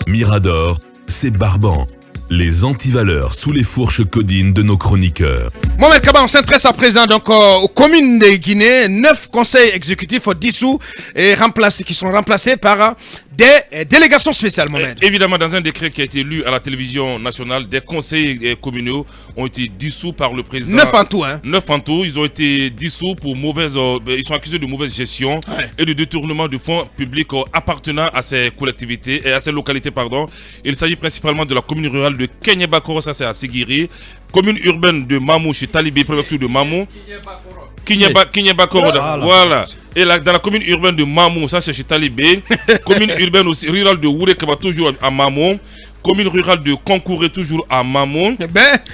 Mirador, c'est barbant. Les antivaleurs sous les fourches codines de nos chroniqueurs. Mohamed Kaba, on s'intéresse à présent donc aux communes de Guinée. 9 conseils exécutifs dissous et qui sont remplacés par des délégations spéciales, Mohamed. Évidemment, dans un décret qui a été lu à la télévision nationale, des conseils communaux ont été dissous par le président. 9 en tout, hein. 9 en tout. Ils ont été dissous pour ils sont accusés de mauvaise gestion et de détournement de fonds publics appartenant à ces collectivités et à ces localités, pardon. Il s'agit principalement de la commune rurale de Kenyebakoro, ça c'est à Séguiri, commune urbaine de Mamou chez Talibé, préfecture de Mamou. Kinyebakoro, voilà. Et dans la commune urbaine de Mamou, ça c'est chez Talibé. Commune urbaine aussi rurale de Wourekaba, toujours à Mamou. Commune rurale de Konkouré, toujours à Mamou.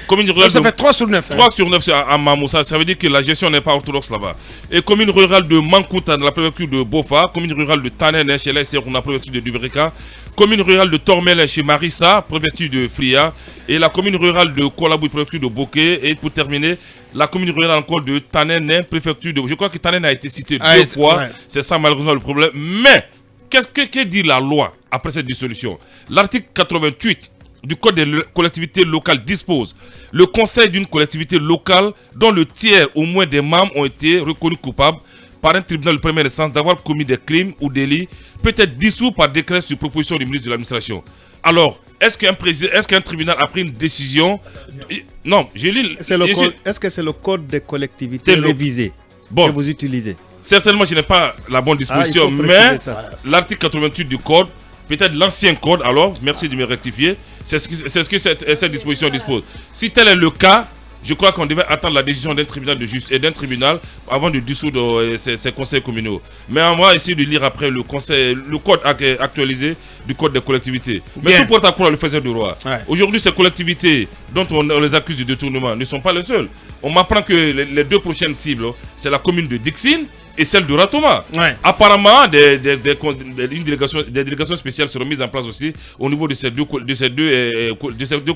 Commune rurale ça fait 3 sur 9. 3 sur 9 c'est à Mamou, ça veut dire que la gestion n'est pas orthodoxe là-bas. Et commune rurale de Mankouta, dans la préfecture de Bofa. Commune rurale de Tanen, chez l'Aïsser, dans la préfecture de Dubreka. Commune rurale de Tormel chez Marissa, préfecture de Fria. Et la commune rurale de Kolabou, préfecture de Boké. Et pour terminer, la commune rurale encore de Tanen, préfecture de... Je crois que Tanen a été cité 2 fois. Ouais. C'est ça malheureusement le problème. Mais, qu'est-ce que dit la loi après cette dissolution? L'article 88 du Code des collectivités locales dispose: le conseil d'une collectivité locale dont le tiers au moins des membres ont été reconnus coupables par un tribunal de première instance d'avoir commis des crimes ou délits peut être dissous par décret sur proposition du ministre de l'administration. Alors, est-ce qu'un tribunal a pris une décision? Non, je lis... Est-ce que c'est le code des collectivités révisé que vous utilisez? Certainement, je n'ai pas la bonne disposition, mais l'article 88 du code, peut-être l'ancien code, alors, merci de me rectifier, c'est ce que cette disposition dispose. Si tel est le cas, je crois qu'on devait attendre la décision d'un tribunal de justice et d'un tribunal avant de dissoudre ces conseils communaux. Mais on va essayer de lire après le code actualisé du code des collectivités. Mais tout porte à croire le faiseur de roi. Aujourd'hui, ces collectivités dont on les accuse de détournement ne sont pas les seules. On m'apprend que les 2 prochaines cibles, c'est la commune de Dixine et celle de Ratoma. Apparemment, des délégations spéciales seront mises en place aussi au niveau de ces deux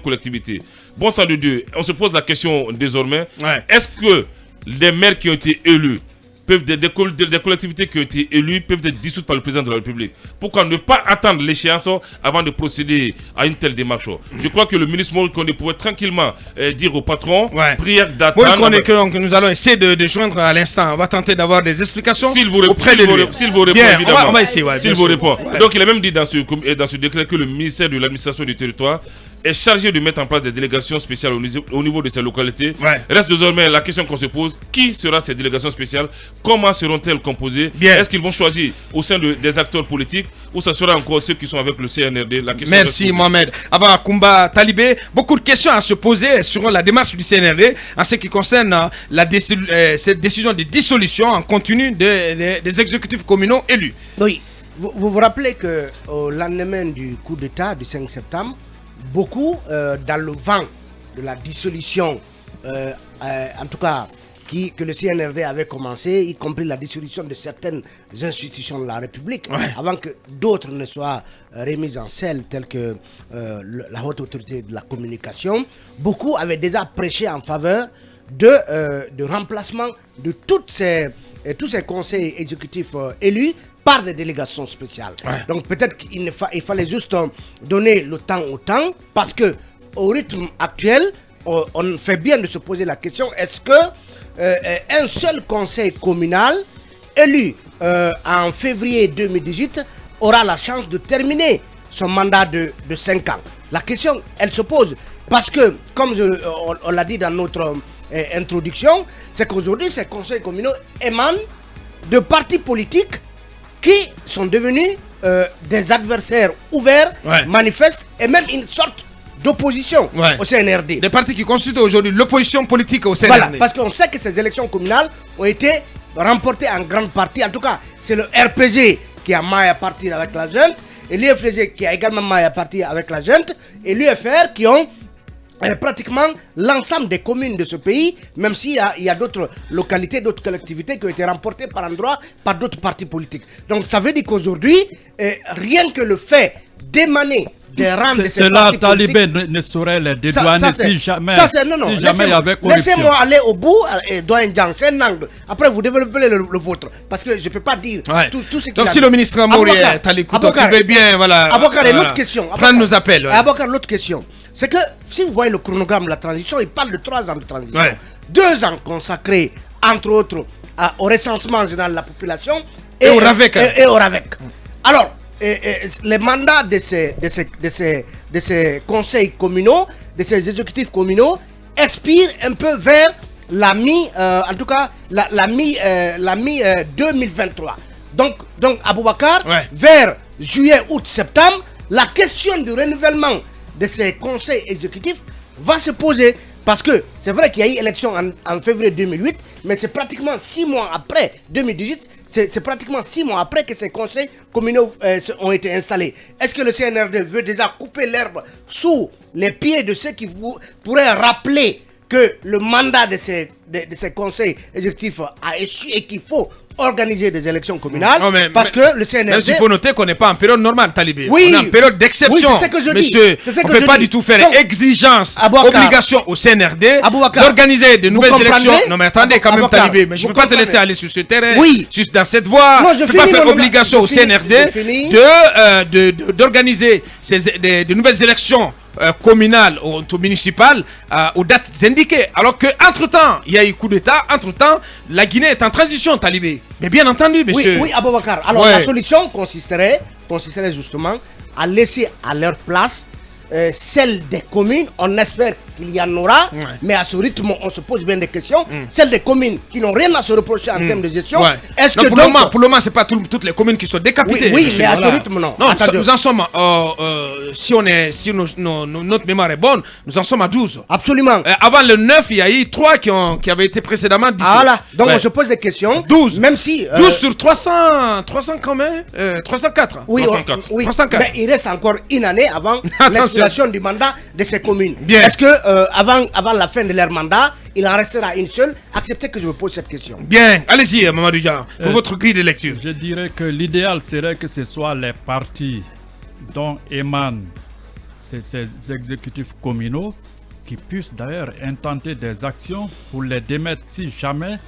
collectivités. Bon sang de Dieu, on se pose la question désormais, est-ce que les maires qui ont été élus, des collectivités qui ont été élues peuvent être dissoutes par le président de la République? Pourquoi ne pas attendre l'échéance avant de procéder à une telle démarche? Je crois que le ministre Mori Kondé pourrait tranquillement dire au patron, prière d'attendre. Mori Kondé que nous allons essayer de joindre à l'instant. On va tenter d'avoir des explications auprès de lui. S'il vous répond, évidemment. On va essayer, s'il vous répond. Donc il a même dit dans ce décret que le ministère de l'administration du territoire est chargé de mettre en place des délégations spéciales au niveau de ces localités. Reste désormais la question qu'on se pose: qui sera ces délégations spéciales? Comment seront-elles composées? Est-ce qu'ils vont choisir au sein des acteurs politiques ou ça sera encore ceux qui sont avec le CNRD? Merci Mohamed. Avant Koumba Talibé, beaucoup de questions à se poser sur la démarche du CNRD en ce qui concerne cette décision de dissolution en continu des exécutifs communaux élus. Oui, vous vous rappelez qu'au lendemain du coup d'État du 5 septembre, beaucoup dans le vent de la dissolution, en tout cas que le CNRD avait commencé, y compris la dissolution de certaines institutions de la République, avant que d'autres ne soient remises en selle, telles que la haute autorité de la communication, beaucoup avaient déjà prêché en faveur de remplacement de tous ces conseils exécutifs élus par des délégations spéciales. Donc peut-être qu'il fallait juste donner le temps au temps, parce que au rythme actuel, on fait bien de se poser la question: est-ce que un seul conseil communal élu en février 2018 aura la chance de terminer son mandat de 5 ans? La question, elle se pose parce que, comme on l'a dit dans notre introduction, c'est qu'aujourd'hui ces conseils communaux émanent de partis politiques qui sont devenus des adversaires ouverts, manifestes, et même une sorte d'opposition au CNRD. Des partis qui constituent aujourd'hui l'opposition politique au CNRD. Voilà, parce qu'on sait que ces élections communales ont été remportées en grande partie. En tout cas, c'est le RPG qui a maille à partir avec la junte, et l'UFDG qui a également maille à partir avec la junte, et l'UFR qui ont pratiquement l'ensemble des communes de ce pays, même s'il y a d'autres localités, d'autres collectivités qui ont été remportées par endroits par d'autres partis politiques. Donc ça veut dire qu'aujourd'hui, rien que le fait d'émaner des rangs de ces Cela, partis Talibé politiques. ne saurait les dédouaner si jamais, Non, si jamais il y avait corruption. Laissez-moi aller au bout, et Doyen Diang, c'est un angle. Après, vous développez le vôtre. Parce que je ne peux pas dire tout ce qu'il a. Donc, si le ministre Amouri est à l'écoute, tu veux bien, voilà. Abokar, une autre question. Prendre nos appels. Abokar, l'autre question. C'est que si vous voyez le chronogramme de la transition, il parle de 3 ans de transition. 2 ans consacrés, entre autres, au recensement général de la population et au RAVEC. Alors, les mandats de ces conseils communaux, de ces exécutifs communaux, expirent un peu vers la mi 2023. Donc Aboubacar, vers juillet, août, septembre, la question du renouvellement de ces conseils exécutifs va se poser. Parce que c'est vrai qu'il y a eu élection en février 2008, mais c'est pratiquement 6 mois après 2018, c'est pratiquement 6 mois après que ces conseils communaux ont été installés. Est-ce que le CNRD veut déjà couper l'herbe sous les pieds de ceux qui pourraient rappeler que le mandat de ces conseils exécutifs a échoué et qu'il faut organiser des élections communales? Parce que le CNRD... Même s'il faut noter qu'on n'est pas en période normale, Talibé. Oui, on est en période d'exception. Oui, c'est ce que je dis. Monsieur, on ne peut pas du tout faire exigence, obligation au CNRD d'organiser de nouvelles élections. Non mais attendez quand même, Talibé, mais je ne peux pas te laisser aller sur ce terrain, dans cette voie. Je ne peux pas faire obligation au CNRD d'organiser de nouvelles élections communales ou municipales aux dates indiquées. Alors qu'entre-temps, il y a eu coup d'État, entre-temps, la Guinée est en transition, Talibé. Mais bien entendu, monsieur. Oui, Aboubacar. Alors la solution consisterait justement à laisser à leur place celle des communes. On espère qu'il y en aura, mais à ce rythme, on se pose bien des questions. Celles des communes qui n'ont rien à se reprocher en termes de gestion. Est-ce que pour le moment, c'est pas toutes les communes qui sont décapitées. Oui, mais à ce rythme, non. Non, nous en sommes, si notre mémoire est bonne, nous en sommes à 12. Absolument. Avant le 9, il y a eu 3 qui avaient été précédemment dissous. Voilà, donc on se pose des questions. 12. Même si... 12 sur 300 quand même 304. Oui, 304. Mais il reste encore une année avant l'expiration du mandat de ces communes. Bien. Est-ce que avant la fin de leur mandat, il en restera une seule? Acceptez que je me pose cette question. Bien, allez-y Mamadou Dia, pour votre grille de lecture. Je dirais que l'idéal serait que ce soit les partis dont émanent ces exécutifs communaux qui puissent d'ailleurs intenter des actions pour les démettre si jamais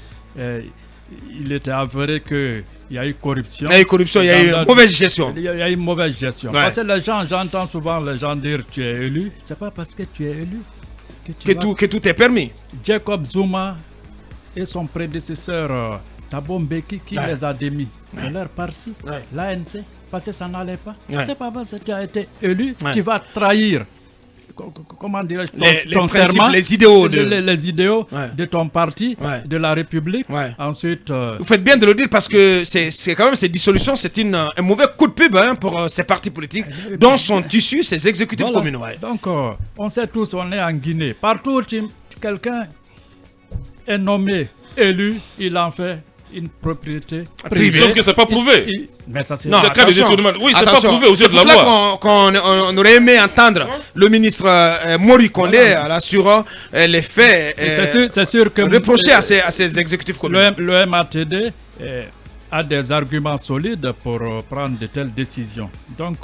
il était avéré qu'il y a eu corruption. Il y a eu corruption, il y a eu mauvaise gestion. Il y a eu mauvaise gestion. Parce que j'entends souvent les gens dire tu es élu. C'est pas parce que tu es élu que tout est permis. Jacob Zuma et son prédécesseur Thabo Mbeki qui les a démis. C'est leur parti, l'ANC, parce que ça n'allait pas. C'est pas parce que tu as été élu, tu vas trahir. Comment dirais-je, ton serment, les idéaux de ton parti, de la République. Ensuite, vous faites bien de le dire parce que c'est quand même cette dissolution, c'est un mauvais coup de pub pour ces partis politiques dont sont issus ces exécutifs communaux. Donc, on sait tous, on est en Guinée. Partout où quelqu'un est nommé, élu, il en fait une propriété privée. Sauf que c'est pas prouvé. Mais ça c'est... cas de détournement. Oui, c'est pas prouvé aux yeux de la loi. C'est pour ça qu'on aurait aimé entendre le ministre Mori Kondé à l'assurant les faits c'est sûr que reprocher à ces exécutifs communaux. Le MATD a des arguments solides pour prendre de telles décisions. Donc,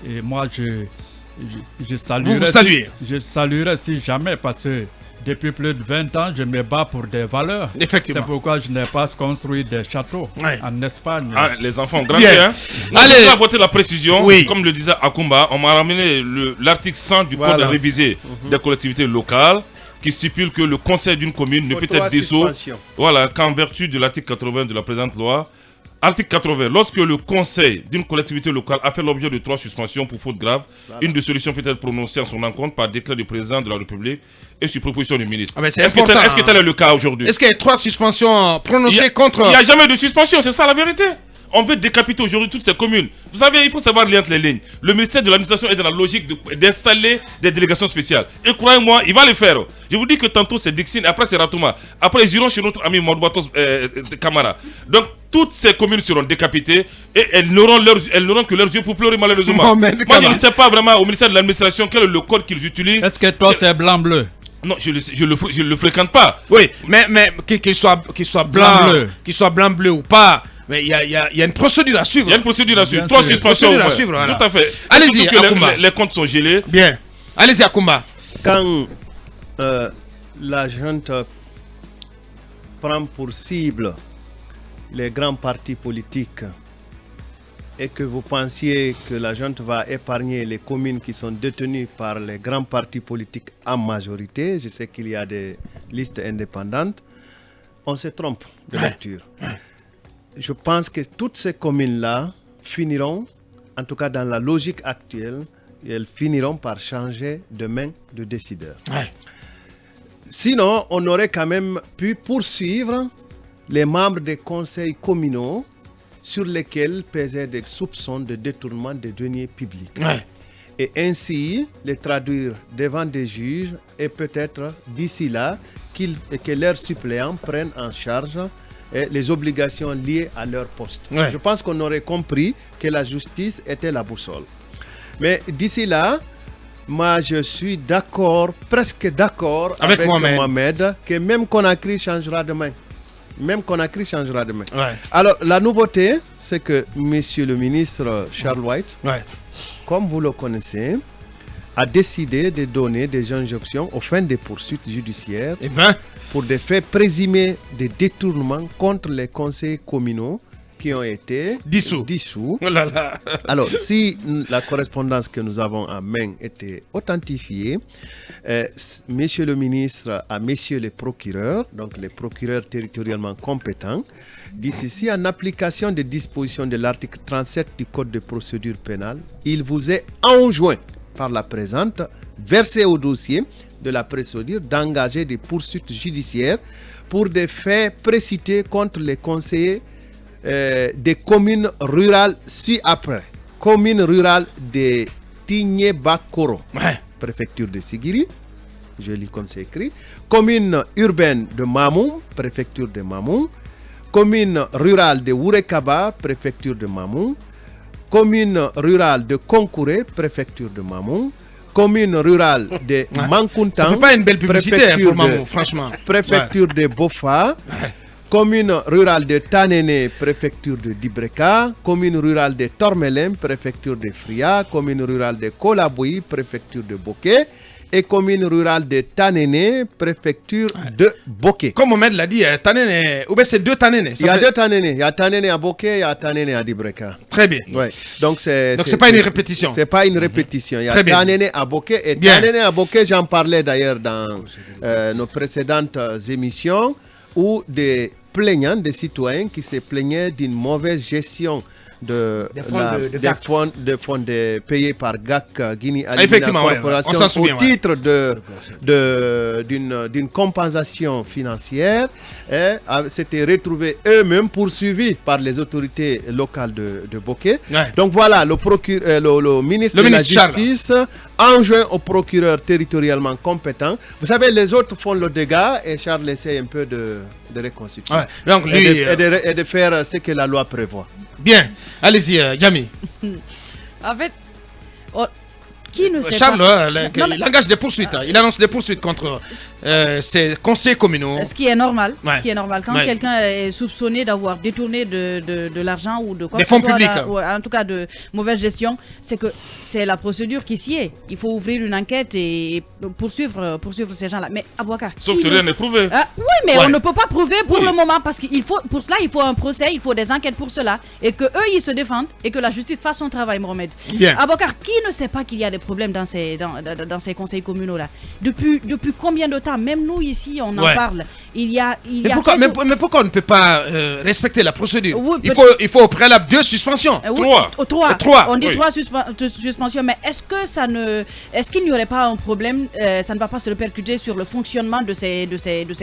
et moi, je saluerais... Je saluerais si jamais, parce que depuis plus de 20 ans, je me bats pour des valeurs. Effectivement. C'est pourquoi je n'ai pas construit des châteaux en Espagne. Les enfants ont grandi. Allez, pour apporter la précision, comme le disait Akumba, on m'a ramené l'article 100 du Code révisé des collectivités locales qui stipule que le conseil d'une commune ne peut être dissous qu'en vertu de l'article 80 de la présente loi. Article 80. Lorsque le conseil d'une collectivité locale a fait l'objet de 3 suspensions pour faute grave, une dissolution peut être prononcée en son encontre par décret du président de la République et sur proposition du ministre. Est-ce que tel est le cas aujourd'hui? Est-ce qu'il y a 3 suspensions prononcées contre... Il n'y a jamais de suspension, c'est ça la vérité. On veut décapiter aujourd'hui toutes ces communes. Vous savez, il faut savoir lire entre les lignes. Le ministère de l'administration est dans la logique d'installer des délégations spéciales. Et croyez-moi, il va le faire. Je vous dis que tantôt c'est Dixine, après c'est Ratouma. Après ils iront chez notre ami Moudouatos Kamara. Donc toutes ces communes seront décapitées et elles n'auront que leurs yeux pour pleurer malheureusement. Moi je ne sais pas vraiment au ministère de l'administration quel est le code qu'ils utilisent. Est-ce que toi c'est blanc-bleu? Non, je le fréquente pas. Oui, mais qu'il soit blanc, qu'il soit blanc-bleu ou pas. Mais il y a une procédure à suivre. Il y a une procédure à suivre. Bien 3 sûr. suspensions. Procédure à suivre, voilà. Tout à fait. Allez-y, Surtout que Akoumba. les comptes sont gelés. Bien. Allez-y, Akoumba. Quand la junte prend pour cible les grands partis politiques et que vous pensiez que la junte va épargner les communes qui sont détenues par les grands partis politiques en majorité, je sais qu'il y a des listes indépendantes, on se trompe de lecture. Je pense que toutes ces communes-là finiront, en tout cas dans la logique actuelle, elles finiront par changer de main de décideur. Ouais. Sinon, on aurait quand même pu poursuivre les membres des conseils communaux sur lesquels pesaient des soupçons de détournement des deniers publics. Ouais. Et ainsi les traduire devant des juges et peut-être d'ici là que leurs suppléants prennent en charge les obligations liées à leur poste. Ouais. Je pense qu'on aurait compris que la justice était la boussole. Mais d'ici là, moi je suis d'accord, presque d'accord avec Mohamed, que même Conakry changera demain. Ouais. Alors la nouveauté, c'est que monsieur le ministre Charles White, comme vous le connaissez, a décidé de donner des injonctions aux fins des poursuites judiciaires pour des faits présumés de détournement contre les conseils communaux qui ont été dissous. Oh là là. Alors, si la correspondance que nous avons en main était authentifiée, monsieur le ministre à messieurs les procureurs, donc les procureurs territorialement compétents, dit ceci: en application des dispositions de l'article 37 du Code de procédure pénale, il vous est enjoint par la présente, versé au dossier de la procédure, d'engager des poursuites judiciaires pour des faits précités contre les conseillers des communes rurales ci-après. Commune rurale de Tigné-Bakoro, préfecture de Sigiri, je lis comme c'est écrit. Commune urbaine de Mamou, préfecture de Mamou. Commune rurale de Wurekaba, préfecture de Mamou. Commune rurale de Konkouré, préfecture de Mamou. Commune rurale de Mankountan. Ça fait pas une belle publicité pour Mamou, franchement. Préfecture de Bofa. Commune rurale de Tanene, préfecture de Dibreka. Commune rurale de Tormelem, préfecture de Fria. Commune rurale de Kolaboui, préfecture de Boké. Et commune rurale de Tanene, préfecture de Boké. Comme Mohamed l'a dit, Tanene, ou bien c'est 2 Tanene. Il y a 2 Tanene. Il y a Tanene à Boké, il y a Tanene à Dibreka. Très bien. Ouais. Donc c'est pas une répétition. C'est pas une répétition. Il y a Tanene à Boké. Et Tanene à Boké, j'en parlais d'ailleurs dans nos précédentes émissions, où des plaignants, des citoyens qui se plaignaient d'une mauvaise gestion des fonds payés par GAC Guinée Alimentaire Corporation au titre d'une compensation financière, s'étaient retrouvés eux-mêmes poursuivis par les autorités locales de Boké. Donc voilà, le ministre de la Justice enjoint au procureur territorialement compétent. Vous savez, les autres font le dégât et Charles essaie un peu de reconstituer donc lui, et de faire ce que la loi prévoit. Bien, allez-y, Yami. En fait, qui ne sait Charles, pas... il engage des poursuites. Il annonce des poursuites contre ses conseils communaux. Ce qui est normal. Ce qui est normal. Quand quelqu'un est soupçonné d'avoir détourné de l'argent ou de quoi des fonds publics, en tout cas de mauvaise gestion, c'est que c'est la procédure qui s'y est. Il faut ouvrir une enquête et poursuivre ces gens-là. Mais Abouakar, sauf que rien n'est prouvé. Oui, mais on ne peut pas prouver pour le moment parce qu'il faut, pour cela, il faut un procès, il faut des enquêtes pour cela et que eux ils se défendent et que la justice fasse son travail, Mohamed. Abouakar, qui ne sait pas qu'il y a des problèmes dans ces conseils communaux là? Depuis combien de temps? Même nous ici on en parle. Mais pourquoi on ne peut pas respecter la procédure? Il faut au préalable 2 suspensions. 3. On dit 3 suspensions, mais est-ce qu'il n'y aurait pas un problème? Ça ne va pas se répercuter sur le fonctionnement de ces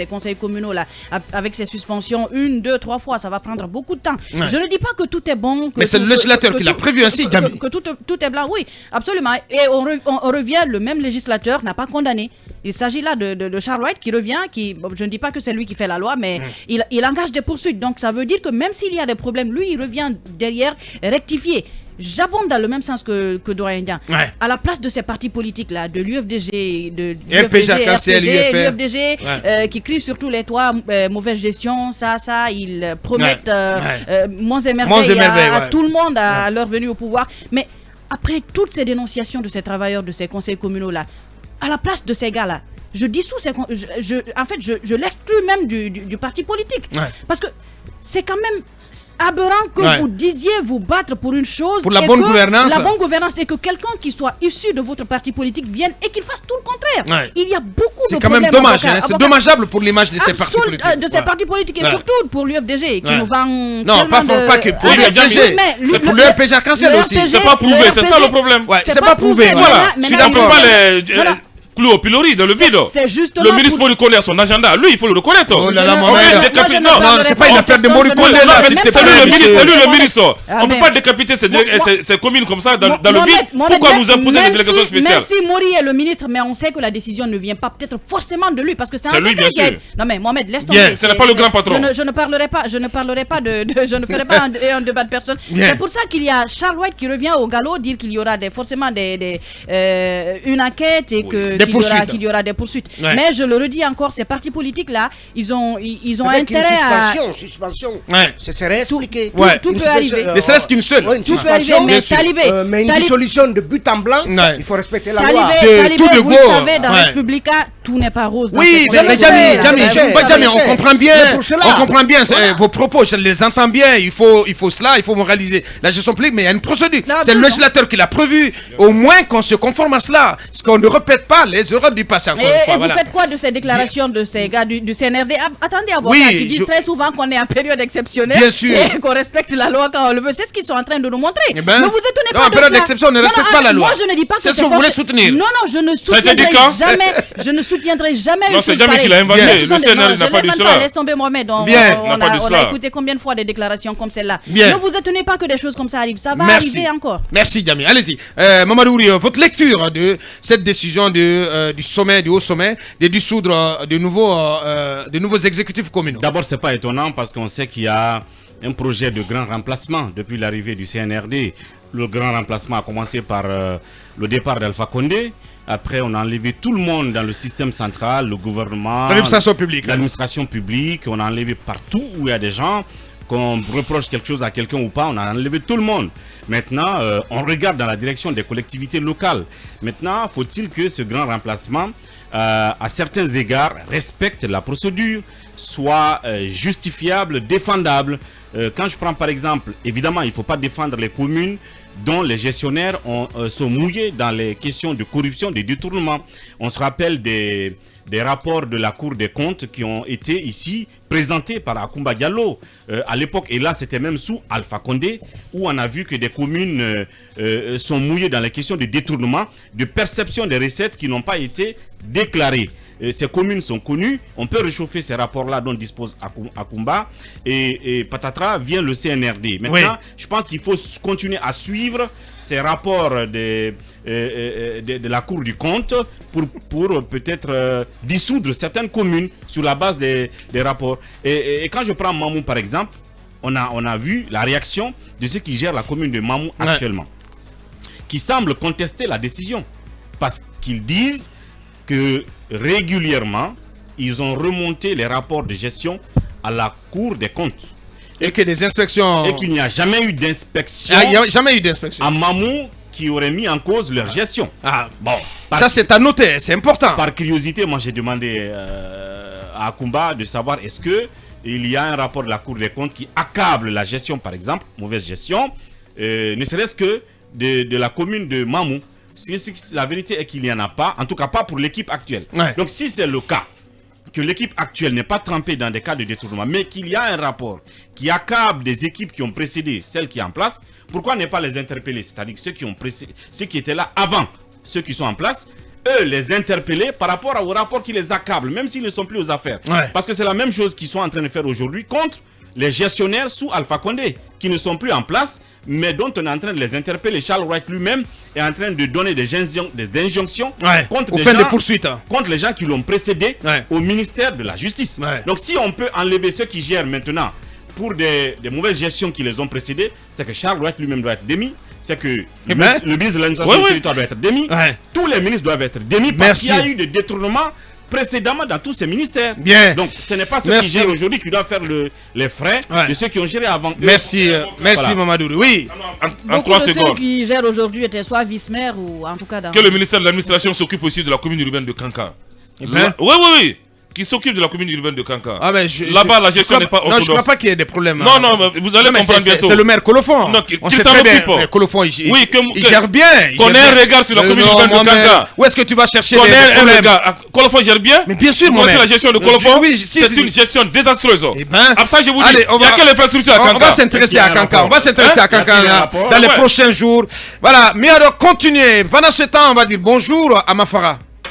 conseils communaux là, avec ces suspensions 1, 2, 3 fois, ça va prendre beaucoup de temps. Je ne dis pas que tout est bon, mais c'est le législateur qui l'a prévu ainsi, Gami. Que tout est blanc, oui, absolument. Et on revient, le même législateur n'a pas condamné. Il s'agit là de Charles White qui revient, je ne dis pas que c'est lui qui fait la loi, mais il engage des poursuites. Donc ça veut dire que même s'il y a des problèmes, lui il revient derrière rectifier. j'abonde dans le même sens que Doyen Dian. Ouais. À la place de ces partis politiques-là, de l'UFDG, de l'UFDG, qui crient sur tous les toits mauvaise gestion, ça, ils promettent monts et merveilles à tout le monde à leur venue au pouvoir. Mais après toutes ces dénonciations de ces travailleurs, de ces conseils communaux-là, à la place de ces gars-là, je dissous je l'exclus même du parti politique. Parce que c'est quand même aberrant que vous disiez vous battre pour une chose, pour la bonne gouvernance. La bonne gouvernance, et que quelqu'un qui soit issu de votre parti politique vienne et qu'il fasse tout le contraire. Il y a beaucoup de problèmes. C'est quand même dommage, c'est dommageable pour l'image de ces partis politiques. De ces partis politiques et surtout pour l'UFDG qui nous vend non, pas que pour l'UFDG, c'est pour l'UFPG Arc-en-Ciel aussi. C'est pas prouvé, c'est ça le problème. C'est pas prouvé. Voilà, tu n'as pas les clous au pilori dans le vide. Le ministre Morikone a son agenda. Lui, il faut le reconnaître. Oh là là, non, c'est pas une affaire de Morikone là. C'est lui le ministre. On ne peut pas décapiter ces communes comme ça dans le vide. Pourquoi nous imposer des délégations spéciales? Merci, Mori est le ministre, mais on sait que la décision ne vient pas peut-être forcément de lui, parce que c'est un lui, bien sûr. Non mais Mohamed, laisse tomber. Ce n'est pas le grand patron. Je ne ferai pas un débat de personne. C'est pour ça qu'il y a Charles White qui revient au galop dire qu'il y aura forcément une enquête et que qu'il y aura des poursuites. Mais je le redis encore, ces partis politiques-là, ils ont intérêt à... Suspension. Ce serait expliqué. Tout peut arriver. Ne serait-ce qu'une seule. Tout peut arriver, mais Talibé... Mais une dissolution de but en blanc, il faut respecter la loi. Talibé, vous le savez, dans Respublica, tout n'est pas rose. Oui, mais Jamy, on comprend bien vos propos, je les entends bien, il faut cela, il faut moraliser la gestion publique, mais il y a une procédure. C'est le législateur qui l'a prévu, au moins qu'on se conforme à cela, ce qu'on ne répète pas les erreurs du passé. Et vous faites quoi de ces déclarations de ces gars du CNRD? Attendez, avocat, qui disent très souvent qu'on est en période exceptionnelle et qu'on respecte la loi quand on le veut. C'est ce qu'ils sont en train de nous montrer. Ne vous étonnez pas de ça. En période d'exception, on ne respecte pas la loi. Moi, je ne dis pas que c'est ce que vous voulez soutenir. Non, je ne soutiendrai jamais. Non, c'est Jamy qui l'a inventé. Le CNRD n'a pas dit cela. Laisse tomber, Mohamed. On a écouté combien de fois des déclarations comme celle-là. Ne vous étonnez pas que des choses comme ça arrivent. Ça va arriver encore. Merci, Jamy. Allez-y. Mamadou Ouri, votre lecture de cette décision du sommet, du haut sommet, de dissoudre de nouveaux exécutifs communaux. D'abord, c'est pas étonnant parce qu'on sait qu'il y a un projet de grand remplacement depuis l'arrivée du CNRD. Le grand remplacement a commencé par le départ d'Alpha Condé. Après, on a enlevé tout le monde dans le système central, le gouvernement, l'administration publique. On a enlevé partout où il y a des gens, qu'on reproche quelque chose à quelqu'un ou pas, on a enlevé tout le monde. Maintenant, on regarde dans la direction des collectivités locales. Maintenant, faut-il que ce grand remplacement, à certains égards, respecte la procédure, soit justifiable, défendable. Quand je prends par exemple, évidemment, il ne faut pas défendre les communes dont les gestionnaires sont mouillés dans les questions de corruption, de détournement. On se rappelle des rapports de la Cour des comptes qui ont été ici présentés par Akoumba Diallo à l'époque. Et là, c'était même sous Alpha Condé, où on a vu que des communes sont mouillées dans les questions de détournement, de perception des recettes qui n'ont pas été déclarées. Ces communes sont connues, on peut réchauffer ces rapports-là dont dispose Akoumba, et patatras vient le CNRD. Maintenant, je pense qu'il faut continuer à suivre ces rapports de la Cour du compte pour peut-être dissoudre certaines communes sur la base des rapports. Et quand je prends Mamou par exemple, on a vu la réaction de ceux qui gèrent la commune de Mamou actuellement, qui semblent contester la décision parce qu'ils disent que régulièrement, ils ont remonté les rapports de gestion à la Cour des comptes. Et que des inspections... Et qu'il n'y a jamais eu d'inspection. Il n'y a jamais eu d'inspection. À Mamou qui aurait mis en cause leur gestion. Ça c'est à noter, c'est important. Par curiosité, moi j'ai demandé à Akoumba de savoir est-ce que il y a un rapport de la Cour des comptes qui accable la gestion, par exemple, mauvaise gestion, ne serait-ce que de la commune de Mamou. La vérité est qu'il n'y en a pas, en tout cas pas pour l'équipe actuelle. Donc si c'est le cas, que l'équipe actuelle n'est pas trempée dans des cas de détournement, mais qu'il y a un rapport qui accable des équipes qui ont précédé celles qui sont en place, pourquoi ne pas les interpeller? C'est-à-dire ceux qui étaient là avant, ceux qui sont en place, eux les interpeller par rapport au rapport qui les accable, même s'ils ne sont plus aux affaires. Parce que c'est la même chose qu'ils sont en train de faire aujourd'hui contre les gestionnaires sous Alpha Condé, qui ne sont plus en place, mais dont on est en train de les interpeller. Charles Wright lui-même est en train de donner des injonctions contre les gens qui l'ont précédé au ministère de la Justice. Donc si on peut enlever ceux qui gèrent maintenant pour des mauvaises gestions qui les ont précédés, c'est que Charles Wright lui-même doit être démis. c'est que le ministre de l'administration du territoire doit être démis. Tous les ministres doivent être démis parce qu'il y a eu des détournements précédemment dans tous ces ministères. Donc ce n'est pas ceux qui gèrent aujourd'hui qui doivent faire les frais de ceux qui ont géré avant eux. Merci Mamadou. Oui. En 3 secondes. Ceux qui gèrent aujourd'hui étaient soit vice-maire ou en tout cas dans... Que le ministère de l'administration s'occupe aussi de la commune urbaine de Kanka. Oui. Qui s'occupe de la commune urbaine de Kanka. Là-bas, la gestion n'est pas autonome. Non, je ne crois pas qu'il y ait des problèmes. Non, mais vous allez comprendre bientôt. C'est le maire Colofon. On s'en occupe. Colofon, il gère bien. Qu'on ait un regard sur la commune urbaine de Kanka. Où est-ce que tu vas chercher des problèmes? Colofon gère bien. Mais bien sûr, mon maire. La gestion de Colofon, c'est une gestion désastreuse. Après ça, je vous dis, il n'y a que l'infrastructure à Kanka. On va s'intéresser à Kanka. On va s'intéresser à Kanka dans les prochains jours. Voilà. Mais alors, continuez. Pendant ce temps, on va dire bonjour à Mafara.